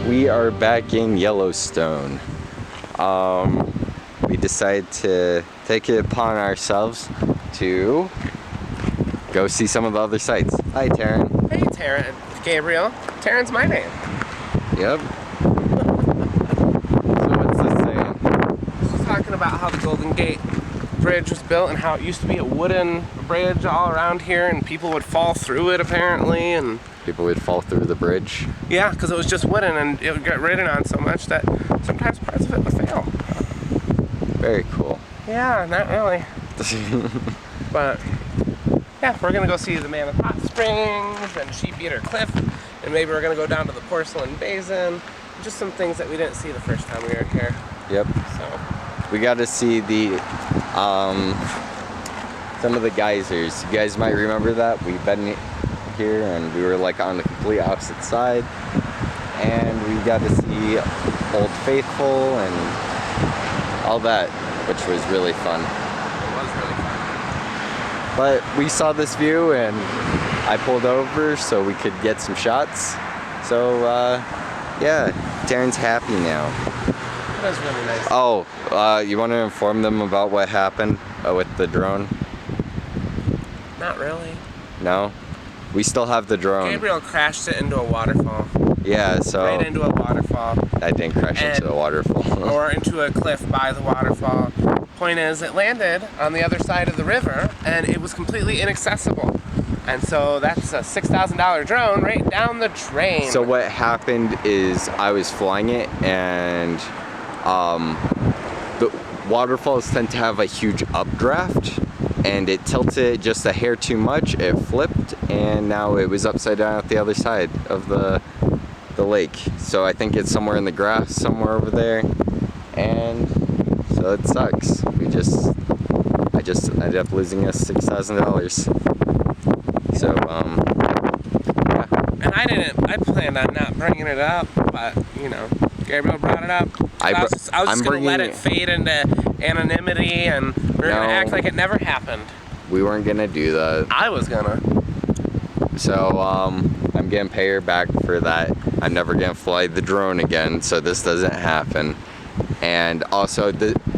We are back in Yellowstone. We decided to take it upon ourselves to go see some of the other sites. Hi, Taryn. Hey, Taryn. Gabriel. Taryn's my name. Yep. So what's this saying? This is talking about how the Golden Gate Bridge was built and how it used to be a wooden bridge all around here, and people would fall through it apparently, and People would fall through the bridge. yeah, because it was just wooden and it would get ridden on so much that sometimes parts of it would fail. Very cool. Yeah, not really. But yeah, we're gonna go see the Mammoth Hot Springs and Sheep Eater Cliff, and maybe we're gonna go down to the Porcelain Basin. Just some things that we didn't see the first time we were here. Yep. So We got to see the some of the geysers. You guys might remember that. We've been here and we were like on the complete opposite side, and we got to see Old Faithful and all that, which was really fun. it was really fun. But we saw this view and I pulled over so we could get some shots. So yeah, Darren's happy now. It was really nice. Oh, you want to inform them about what happened with the drone? Not really. No? We still have the drone. Gabriel crashed it into a waterfall. Yeah, so Right into a waterfall. I didn't crash into a waterfall. Or into a cliff by the waterfall. Point is, it landed on the other side of the river, and it was completely inaccessible. And so that's a $6,000 drone right down the drain. So what happened is I was flying it, and the waterfalls tend to have a huge updraft, and it tilted just a hair too much. It flipped, and now it was upside down at the other side of the lake. So I think it's somewhere in the grass, somewhere over there, and so it sucks. I just ended up losing us $6,000. So yeah. And I planned on not bringing it up, but you know, Gabriel brought it up. I was just gonna let it fade into anonymity, and we're gonna act like it never happened. We weren't gonna do that. I was gonna. So I'm gonna pay her back for that. I'm never gonna fly the drone again, so this doesn't happen. And also,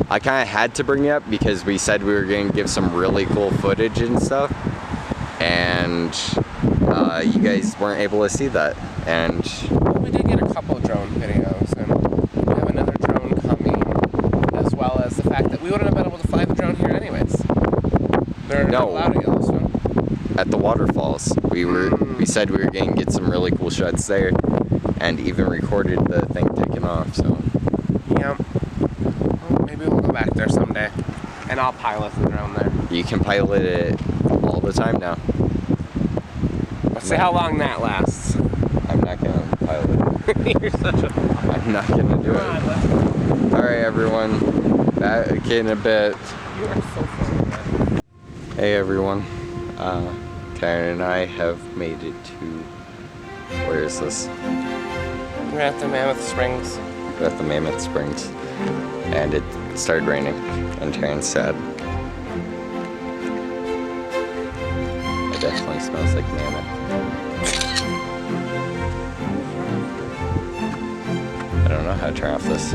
I kind of had to bring it up because we said we were gonna give some really cool footage and stuff, and you guys weren't able to see that. And we did get a couple drone videos, and we have another drone coming, as well as the fact that we wouldn't have been able to fly the drone here anyways. They're not allowed at Yellowstone. At the waterfalls, we said we were gonna get some really cool shots there, and even recorded the thing taking off. So yeah, well, maybe we'll go back there someday, and I'll pilot the drone there. you can pilot it all the time now. Let's see how long that lasts. I'm not gonna pilot it. You're such a. I'm not gonna do it. Let's go. All right, everyone. Back in a bit. You are so funny, man. Hey, everyone. Taryn and I have made it to. Where is this? We're at the Mammoth Springs. We're at the Mammoth Springs, and it started raining, and Taryn's sad. It definitely smells like mammoth. I don't know how to turn off this.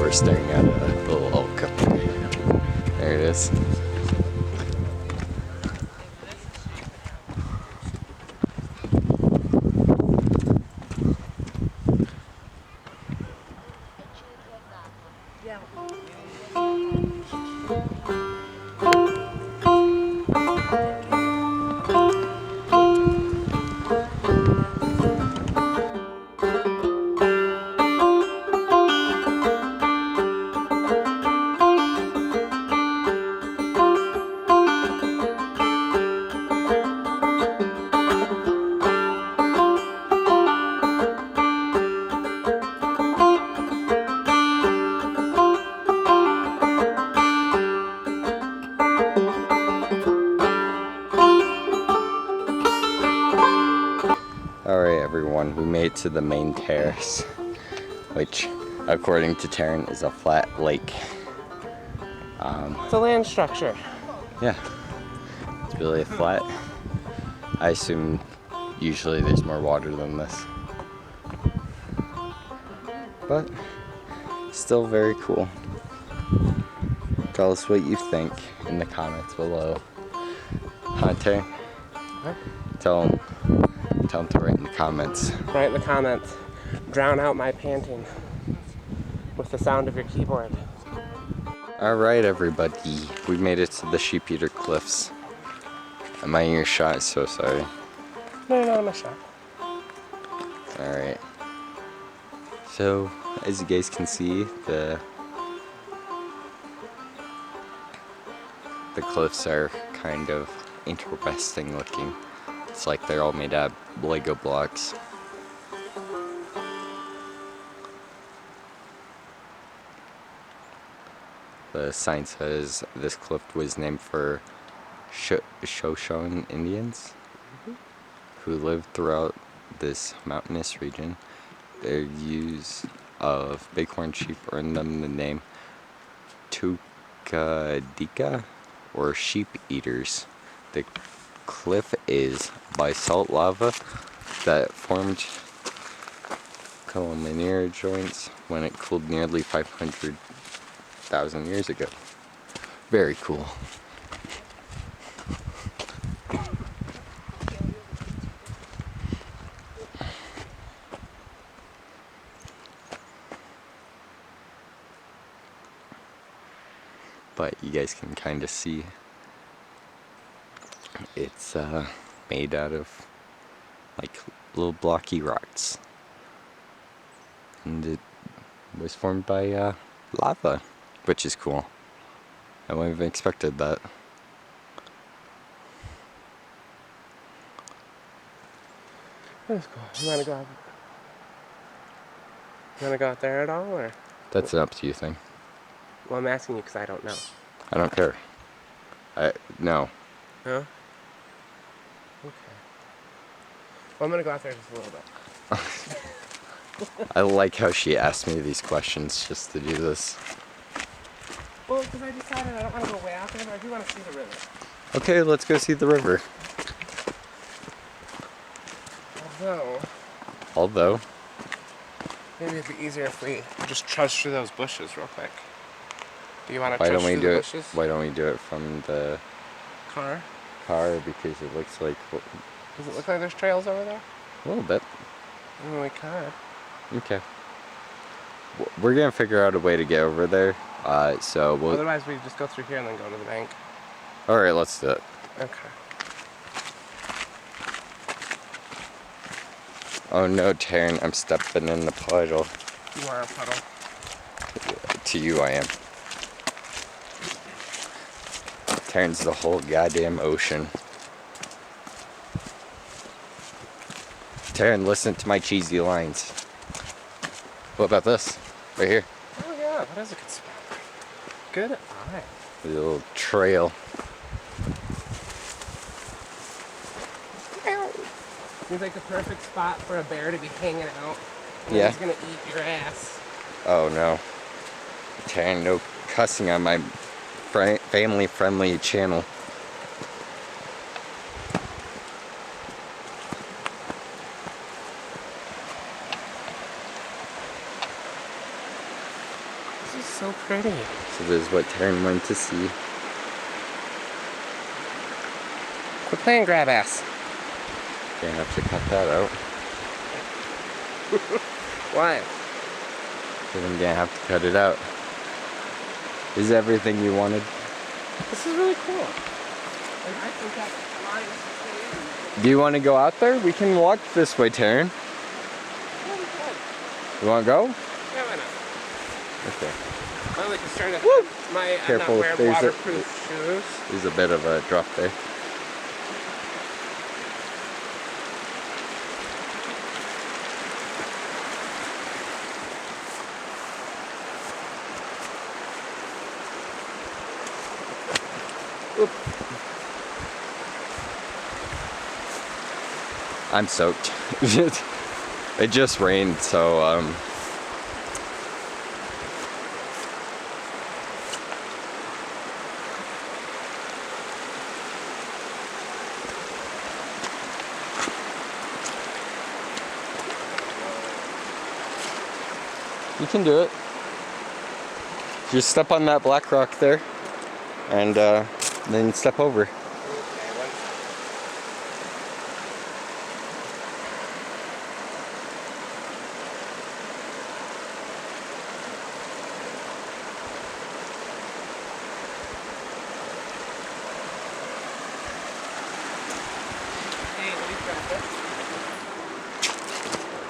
we're staring at a little elk up there. There it is. Alright everyone, we made it to the main terrace, which according to Taryn is a flat lake. It's a land structure. Yeah, it's really flat. I assume usually there's more water than this. But still very cool. Tell us what you think in the comments below. Huh, Taryn? What? Tell them to write in the comments. Write in the comments. Drown out my panting with the sound of your keyboard. Alright everybody, we made it to the Sheep Eater Cliffs. Am I in your shot? So sorry. No, you're not in my shot. Alright. So, as you guys can see, the cliffs are kind of interesting looking. It's like they're all made out of Lego blocks. The sign says this cliff was named for Shoshone Indians who lived throughout this mountainous region. Their use of bighorn sheep earned them the name Tukadika, or sheep eaters. The cliff is basalt lava that formed columnar joints when it cooled nearly 500,000 years ago. Very cool. But you guys can kind of see it's made out of like little blocky rocks, and it was formed by lava, which is cool. I wouldn't have expected that. That's cool. You wanna go out there at all, or? That's an up to you thing. Well, I'm asking you because I don't know. I don't care. No. Huh? Okay. Well, I'm gonna go out there just a little bit. I like how she asked me these questions just to do this. Well, because I decided I don't want to go way out there, but I do want to see the river. Okay, let's go see the river. Although, maybe it'd be easier if we just trudge through those bushes real quick. Do you want to why trudge don't we through do the it? bushes? Why don't we do it from the Car? Because it looks like Does it look like there's trails over there? a little bit. I mean, we could. Okay. We're gonna figure out a way to get over there. So we'll. Otherwise, we just go through here and then go to the bank. All right, let's do it. Okay. Oh no, Taryn, I'm stepping in the puddle. You are a puddle. To you, I am. Taryn's the whole goddamn ocean. Taryn, listen to my cheesy lines. What about this? Right here. Oh yeah, that is a good spot. Good eye. The little trail. Seems like the perfect spot for a bear to be hanging out. And Yeah. he's gonna eat your ass. Oh no. Taryn, no cussing on my family-friendly channel. is so pretty. So this is what Taryn went to see. Quit playing grab ass. Gonna have to cut that out. Why? Because I'm gonna have to cut it out. This is everything you wanted. This is really cool. And I think that line is stay in. Do you want to go out there? We can walk this way, Taryn. You want to go? Yeah, why not? Okay. My only concern is I'm Careful, not wearing there's waterproof shoes. There's a bit of a drop there. Oop. I'm soaked. It just rained, so you can do it. Just step on that black rock there, and then step over.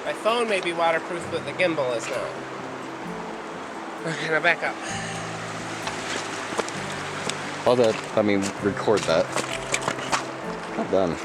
My phone may be waterproof, but the gimbal is not. Okay, now back up. Hold up, let me record that. Well done.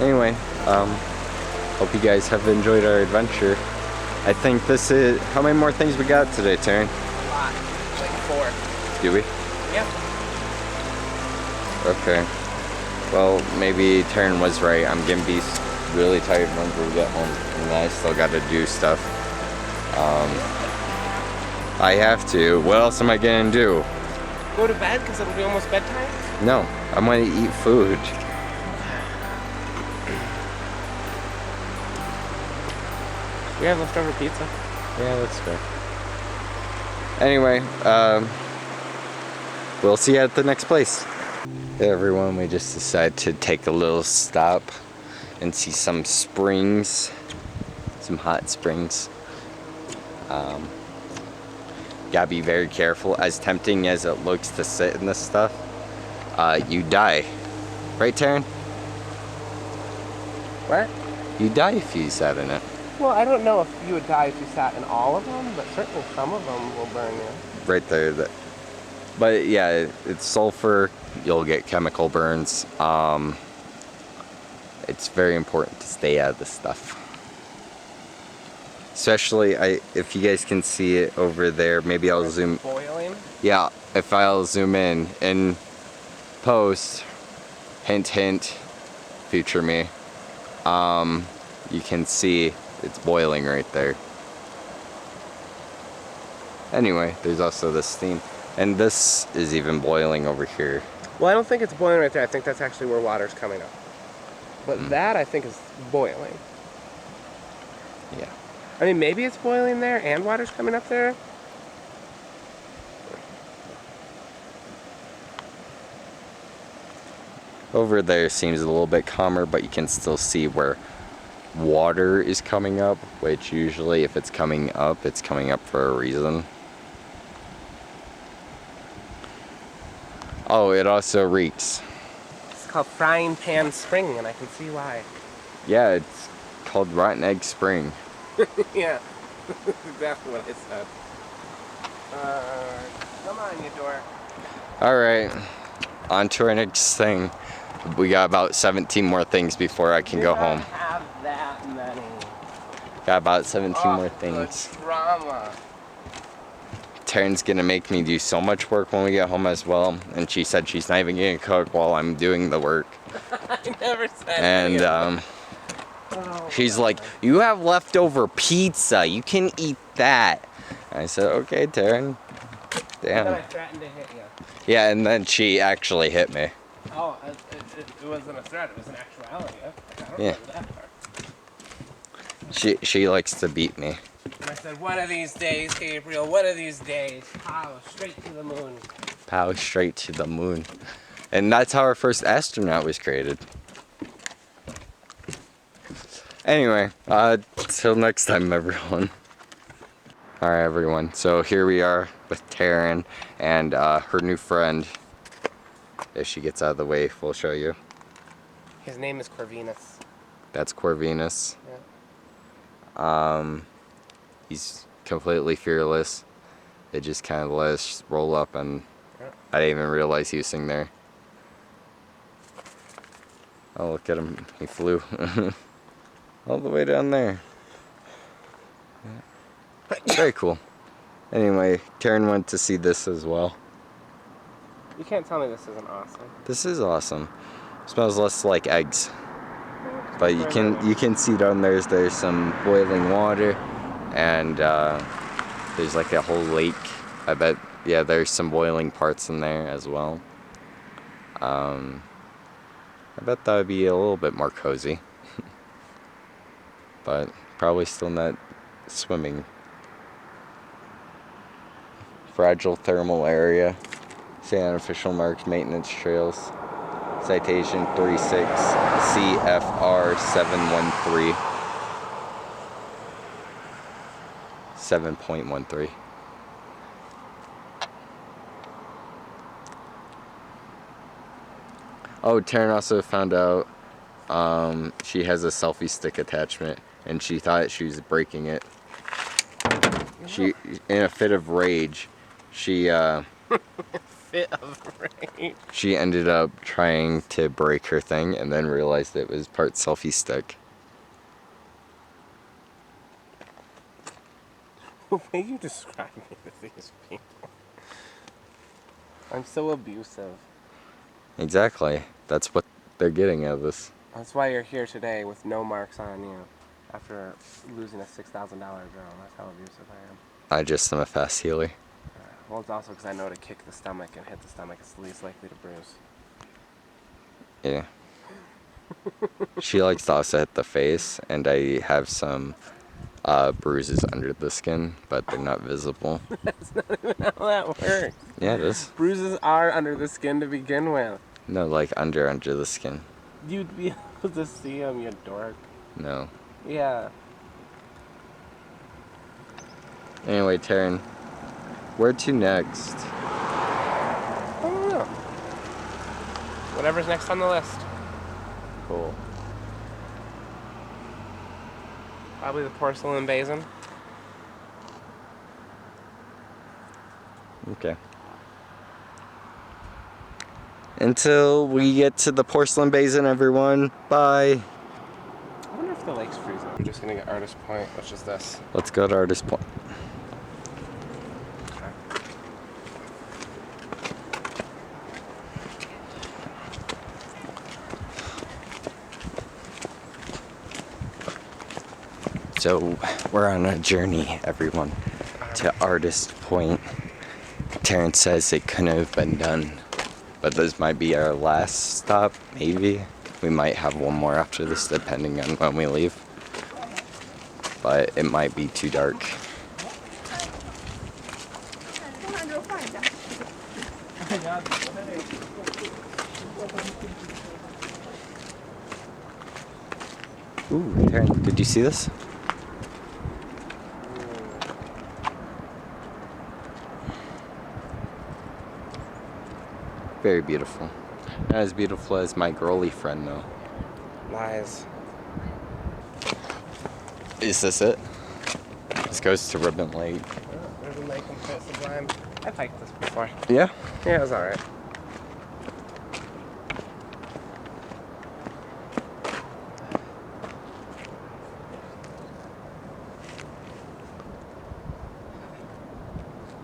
Anyway, hope you guys have enjoyed our adventure. I think this is, how many more things we got today, Taryn? A lot. Like 4. Do we? Yep. Okay. Well, maybe Taryn was right. I'm gonna be really tired once we get home, and I still gotta do stuff. I have to. What else am I gonna do? Go to bed because it'll be almost bedtime? No, I'm gonna eat food. We have leftover pizza. Yeah, that's fair. Anyway, we'll see you at the next place. Hey everyone, we just decided to take a little stop and see some springs, some hot springs. Gotta be very careful. As tempting as it looks to sit in this stuff, you die. Right, Taryn? What? You die if you sat in it. Well, I don't know if you would die if you sat in all of them, but certainly some of them will burn you. Right there. But yeah, it's sulfur. You'll get chemical burns. It's very important to stay out of this stuff. Especially, if you guys can see it over there, maybe I'll zoom. Boiling? Yeah, if I'll zoom in post, hint, hint, future me, you can see it's boiling right there. Anyway, there's also this steam. And this is even boiling over here. Well, I don't think it's boiling right there. I think that's actually where water's coming up. But that, I think, is boiling. Yeah. I mean, maybe it's boiling there and water's coming up there. Over there seems a little bit calmer, but you can still see where water is coming up, which usually if it's coming up for a reason. Oh, it also reeks. It's called Frying Pan Spring, and I can see why. Yeah, it's called Rotten Egg Spring. Yeah, that's exactly what I said. Come on, you dork. Alright, on to our next thing. We got about 17 more things before I can go home. Have that many. Got about 17 more things. The drama. Taryn's gonna make me do so much work when we get home as well. And she said she's not even gonna cook while I'm doing the work. I never said And she's like, you have leftover pizza. You can eat that. And I said, okay, Taryn. Then I Damn. threatened to hit you. Yeah, and then she actually hit me. Oh, it wasn't a threat. It was an actuality. I don't Yeah. remember that part. She likes to beat me. And I said, one of these days, Gabriel, one of these days, pow, straight to the moon. Pow straight to the moon. And that's how our first astronaut was created. Anyway, till next time, everyone. Alright, everyone. So here we are with Taryn and her new friend. If she gets out of the way, we'll show you. His name is Corvinus. That's Corvinus. Yeah. He's completely fearless. They just kind of let us roll up, and I didn't even realize he was sitting there. Oh, look at him. He flew all the way down there. Very cool. Anyway, Taryn went to see this as well. You can't tell me this isn't awesome. This is awesome. Smells less like eggs. But you can see down there's some boiling water, and there's like a whole lake. I bet, yeah, there's some boiling parts in there as well. I bet that would be a little bit more cozy. But probably still not swimming. Fragile thermal area. Say unofficial marked maintenance trails. Citation 36 CFR 713. 7.13. Oh, Taryn also found out she has a selfie stick attachment, and she thought she was breaking it. She, in a fit of rage, she Fit of rage. she ended up trying to break her thing, and then realized it was part selfie stick. The way you describe me to these people. I'm so abusive. Exactly. That's what they're getting out of this. That's why you're here today with no marks on you after losing a $6,000 bill. That's how abusive I am. I just am a fast healer. Well, it's also because I know to kick the stomach and hit the stomach is least likely to bruise. Yeah. She likes to also hit the face, and I have some bruises under the skin, but they're not visible. That's not even how that works. Yeah, it is. Bruises are under the skin to begin with. No, like under the skin. You'd be able to see them, you dork. No. Yeah. Anyway, Taryn, where to next? I don't know. Whatever's next on the list. Cool. Probably the porcelain basin. Okay. Until we get to the porcelain basin, everyone. Bye. I wonder if the lake's freezing. We're just gonna get Artist Point, which is this. Let's go to Artist Point. So we're on a journey, everyone, to Artist Point. Terrence says it couldn't have been done, but this might be our last stop, maybe. We might have one more after this, depending on when we leave. But it might be too dark. Ooh, Terrence, did you see this? Very beautiful. Not as beautiful as my girly friend, though. Lies. Is this it? This goes to Ribbon Lake. Ribbon Lake and Pit Sublime. I've hiked this before. Yeah? Yeah, it was alright.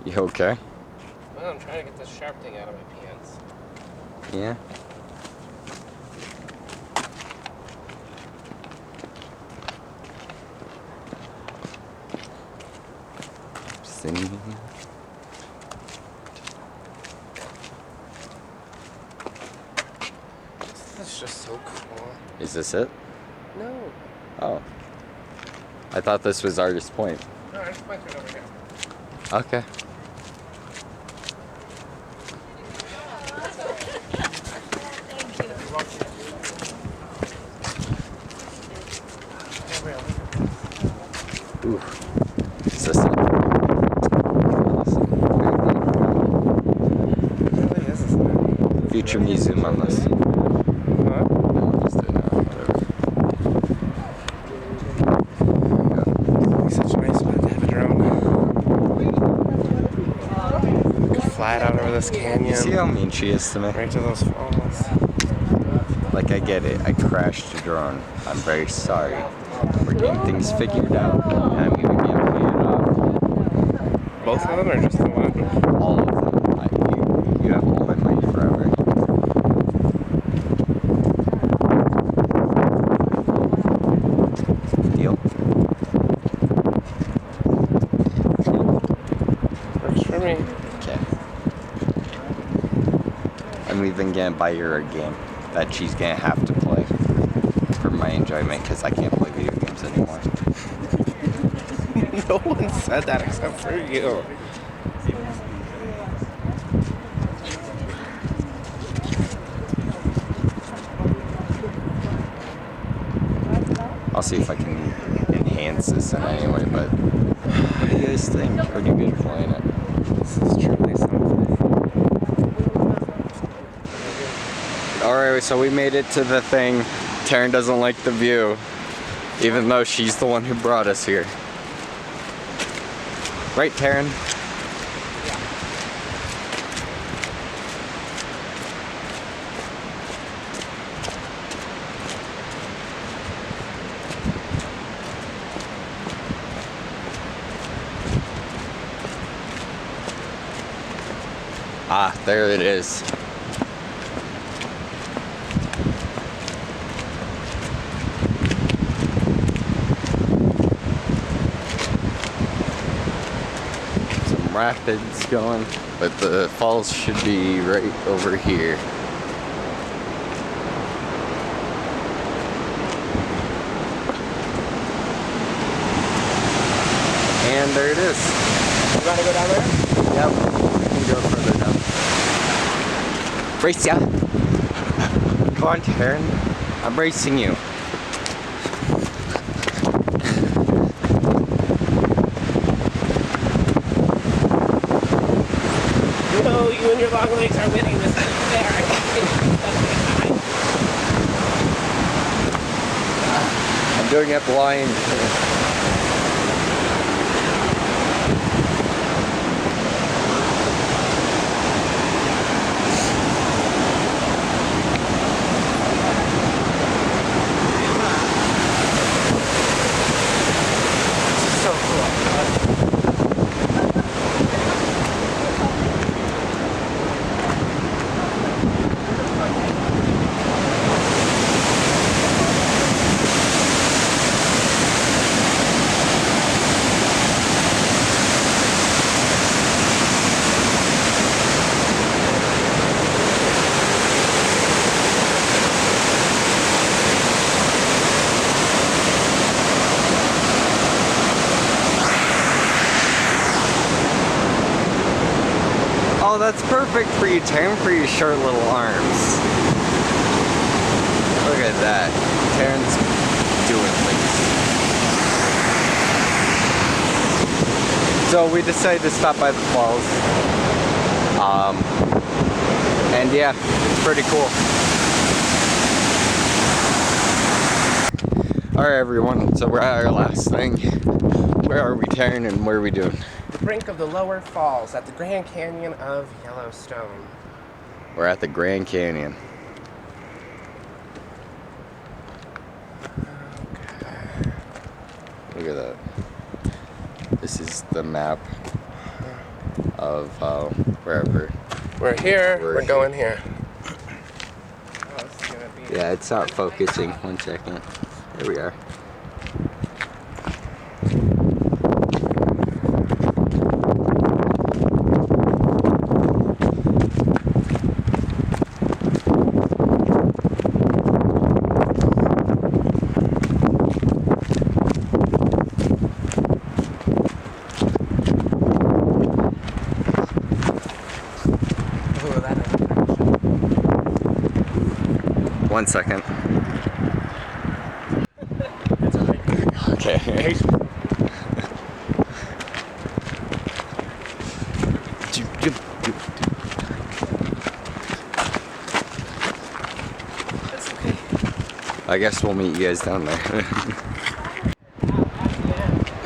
You okay? Well, I'm trying to get this sharp thing out of my pants. Yeah. Singing. This is just so cool. Is this it? No. Oh. I thought this was Artist Point. No, I just went through it over here. Okay. Ooh. Is this it? It really is, isn't it? Future museum on this. Huh? No, just did not. Whatever. It's such a nice spot to have a drone. We could fly it out over this canyon. You see how mean she is to me? Right to those falls. Like, I get it. I crashed a drone. I'm very sorry. We're getting things figured out. And I'm even getting paid off. Both of them or just the one? All of them. You have all my money forever. Deal? Works for me. Okay. I'm even gonna buy her a game that she's gonna have to play for my enjoyment because I can't play video games anymore. No one said that except for you. I'll see if I can enhance this in any way, but what do you guys think? Pretty good playing it. This is truly something. Alright, so we made it to the thing. Taryn doesn't like the view, even though she's the one who brought us here. Right, Taryn? Ah, there it is. Some rapids going, but the falls should be right over here. And there it is. You gotta go down there? Yep, we can go further down. Brace ya! Come on, Taryn. I'm bracing you. No, you and your long legs are winning this thing there. I can't. I'm doing it blind. This is so cool. Oh, that's perfect for you, Taryn, for your short little arms. Look at that. Taryn's doing things. So we decided to stop by the falls. And yeah, it's pretty cool. Alright everyone, so we're at our last thing. Where are we, Taryn, and what are we doing? The brink of the lower falls at the Grand Canyon of Yellowstone. We're at the Grand Canyon. Look at that. This is the map of wherever. We're here. We're We're here. going here. Oh, this is gonna be. Yeah, it's not focusing. 1 second. There we are. Ooh, that is 1 second. It's alright. Okay. That's okay. I guess we'll meet you guys down there.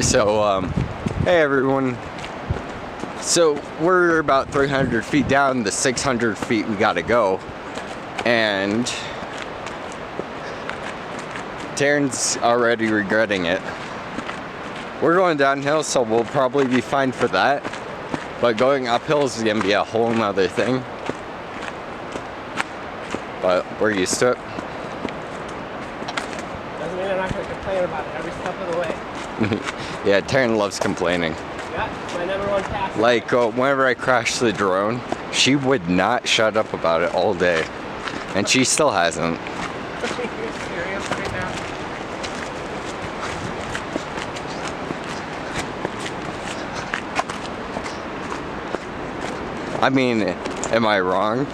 So, hey everyone. So, we're about 300 feet down, the 600 feet we gotta go. And Taryn's already regretting it. We're going downhill, so we'll probably be fine for that. But going uphill is gonna be a whole nother thing. But we're used to it. Doesn't mean I'm not gonna complain about it every step of the way. Yeah, Taryn loves complaining. Yeah, it's my #1 task. Like, whenever I crashed the drone, she would not shut up about it all day. And she still hasn't. Are you serious right now? I mean, am I wrong?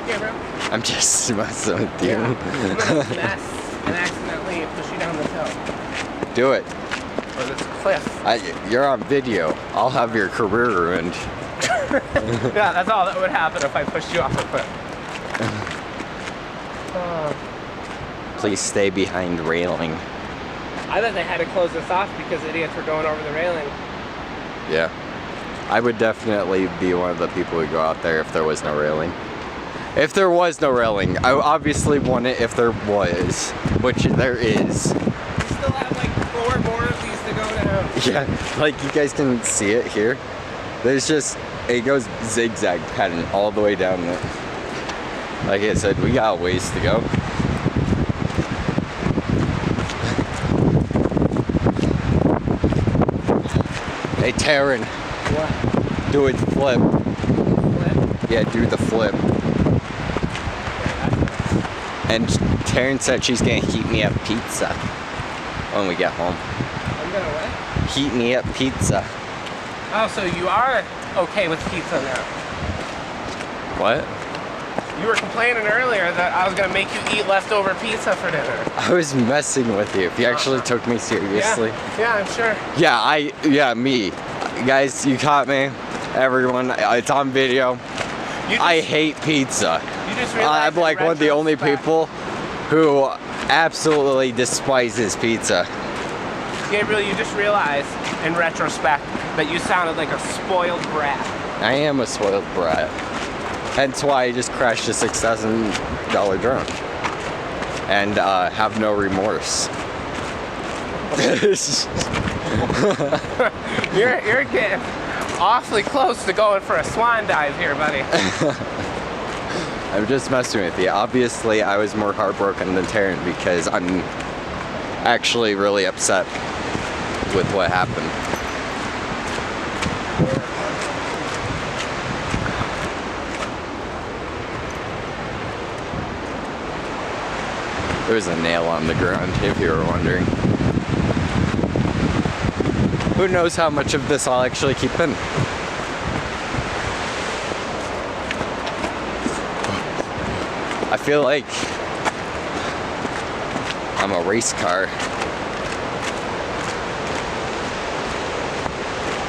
Yeah, bro. I'm just messing with you. I'm gonna mess and accidentally push you down this hill. Do it. Or this cliff. You're on video. I'll have your career ruined. Yeah, that's all that would happen if I pushed you off a cliff. Please stay behind railing. I thought they had to close this off because idiots were going over the railing. Yeah. I would definitely be one of the people who go out there if there was no railing. If there was no railing, I obviously want it if there was, which there is. We still have like 4 more of these to go down. Yeah, like you guys can see it here. There's just, it goes zigzag pattern all the way down there. Like I said, we got a ways to go. Hey Taryn, What? do it flip. Flip? Yeah, do the flip. And Taryn said she's gonna heat me up pizza when we get home. I'm gonna what? Heat me up pizza. Oh, so you are okay with pizza now? What? You were complaining earlier that I was gonna make you eat leftover pizza for dinner. I was messing with you if you actually took me seriously. Yeah, I'm sure. Yeah, me. Guys, you caught me. Everyone, it's on video. I hate pizza. You just realized I'm like in one of the only retrospect- people who absolutely despises pizza. Gabriel, you just realized in retrospect that you sounded like a spoiled brat. I am a spoiled brat. Hence why I just crashed a $6,000 drone. And have no remorse. You're getting awfully close to going for a swan dive here, buddy. I'm just messing with you. Obviously, I was more heartbroken than Taryn because I'm actually really upset with what happened. There's a nail on the ground, if you were wondering. Who knows how much of this I'll actually keep in? I feel like I'm a race car.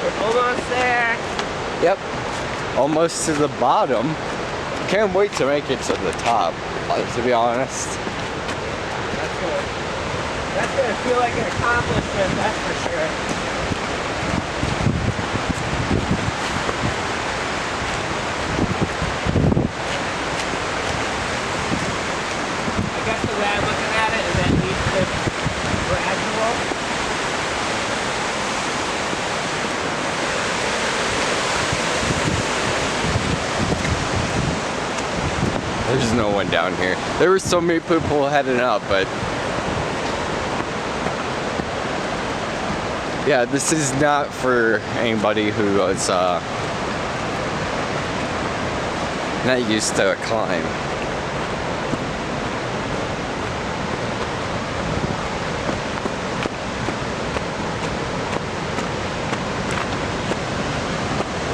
We're almost there. Yep. Almost to the bottom. Can't wait to make it to the top, to be honest. That's gonna feel like an accomplishment, that's for sure. I guess the way I'm looking at it is at least it's gradual. there's no one down here. There were so many people heading up, but yeah, this is not for anybody who is not used to a climb.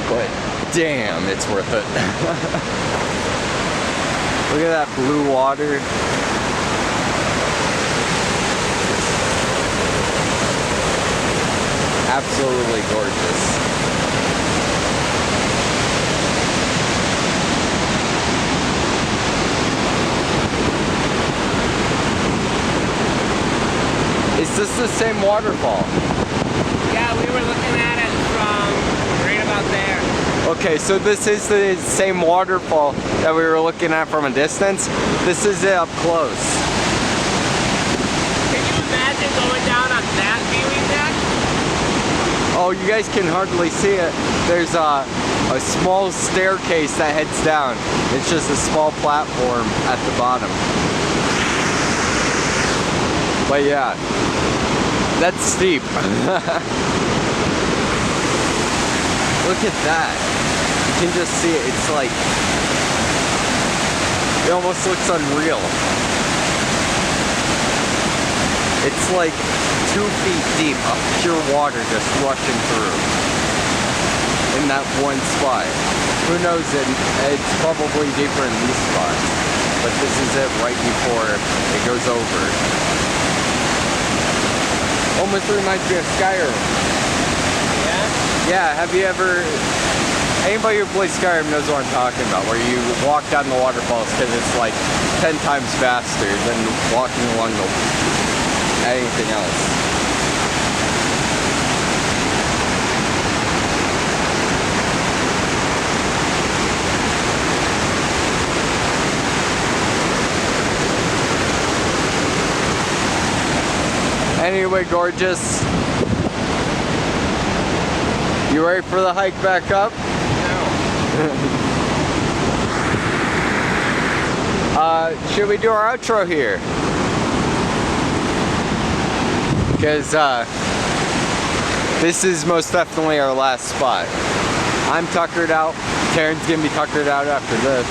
But damn, it's worth it. Look at that blue water. Absolutely gorgeous. Is this the same waterfall? Yeah, we were looking at it from right about there. Okay, so this is the same waterfall that we were looking at from a distance. This is it up close. Can you imagine going down on that viewing deck? Oh, you guys can hardly see it. There's a small staircase that heads down. It's just a small platform at the bottom. But yeah, that's steep. Look at that. You can just see it. It's like, it almost looks unreal. It's like 2 feet deep of pure water just rushing through in that one spot. Who knows, it's probably deeper in these spots, but this is it right before it goes over. Almost reminds me of Skyrim. Yeah? Yeah, have you ever, anybody who plays Skyrim knows what I'm talking about, where you walk down the waterfalls because it's like 10 times faster than walking along anything else. Anyway, gorgeous. You ready for the hike back up? No. Should we do our outro here? Because this is most definitely our last spot. I'm tuckered out. Taryn's gonna be tuckered out after this.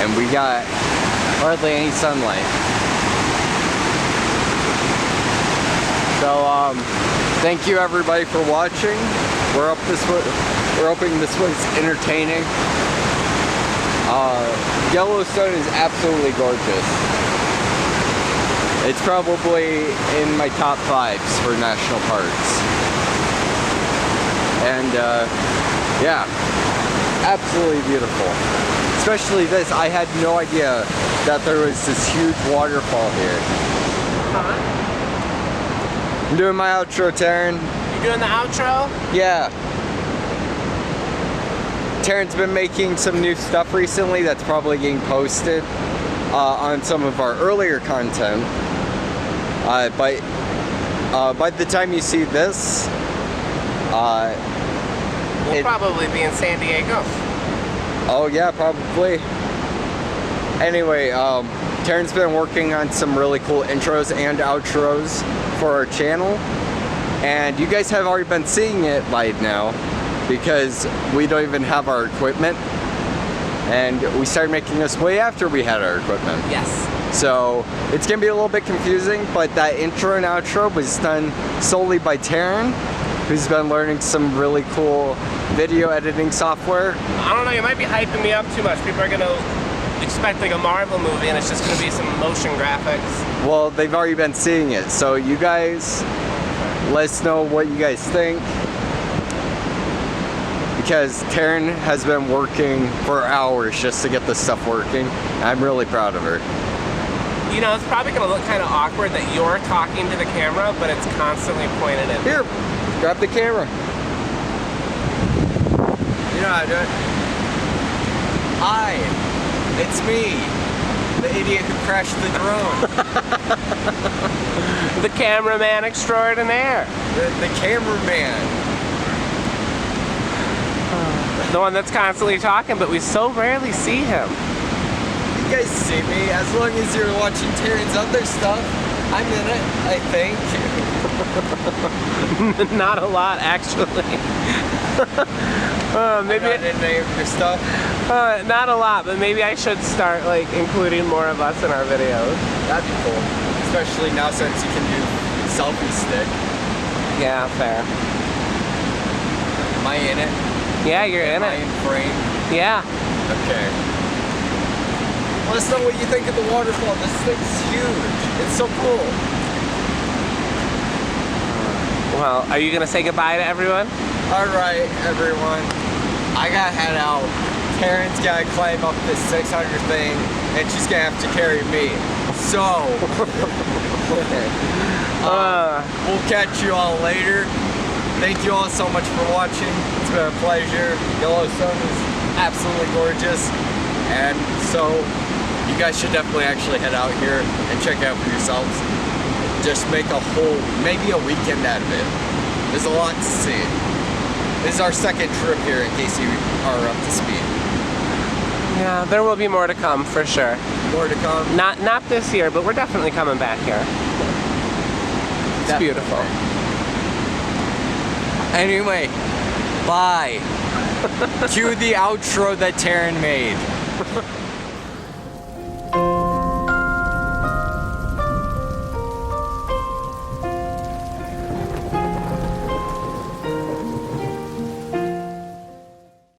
And we got hardly any sunlight. So thank you everybody for watching. We're hoping this was entertaining. Yellowstone is absolutely gorgeous. It's probably in my top 5s for national parks. And yeah, absolutely beautiful. Especially this, I had no idea that there was this huge waterfall here. Huh? I'm doing my outro, Taryn. You doing the outro? Yeah. Taryn's been making some new stuff recently that's probably getting posted on some of our earlier content. But by the time you see this, we'll probably be in San Diego. Oh yeah, probably. Anyway, Taryn's been working on some really cool intros and outros for our channel, and you guys have already been seeing it by now because we don't even have our equipment, and we started making this way after we had our equipment. Yes. So it's gonna be a little bit confusing, but that intro and outro was done solely by Taryn, who's been learning some really cool video editing software. I don't know, you might be hyping me up too much. People are gonna expect like a Marvel movie and it's just gonna be some motion graphics. Well, they've already been seeing it, so you guys let us know what you guys think, because Taryn has been working for hours just to get this stuff working. I'm really proud of her. You know, it's probably gonna look kind of awkward that you're talking to the camera, but it's constantly pointed at me. Here, grab the camera. You know how to do it. Hi, it's me, the idiot who crashed the drone. The cameraman extraordinaire. The cameraman. The one that's constantly talking, but we so rarely see him. you guys see me. As long as you're watching Taryn's other stuff, I'm in it, I think. Not a lot, actually. Maybe I'm not in any of your stuff. not a lot, but maybe I should start like including more of us in our videos. That'd be cool. Especially now since you can do selfie stick. Yeah, fair. Am I in it? Yeah, you're in Am I it. in frame? Yeah. Okay. Let us know what you think of the waterfall. This thing's huge. It's so cool. Well, are you gonna say goodbye to everyone? Alright, everyone. I gotta head out. Taryn's gotta climb up this 600 thing, and she's gonna have to carry me. So, we'll catch you all later. Thank you all so much for watching. It's been a pleasure. Yellowstone is absolutely gorgeous. And so, you guys should definitely actually head out here and check it out for yourselves. Just make a whole, maybe a weekend out of it. There's a lot to see. This is our second trip here, in case you are up to speed. Yeah, there will be more to come for sure. More to come? Not this year, but we're definitely coming back here. It's beautiful. Anyway, bye. Cue the outro that Taryn made.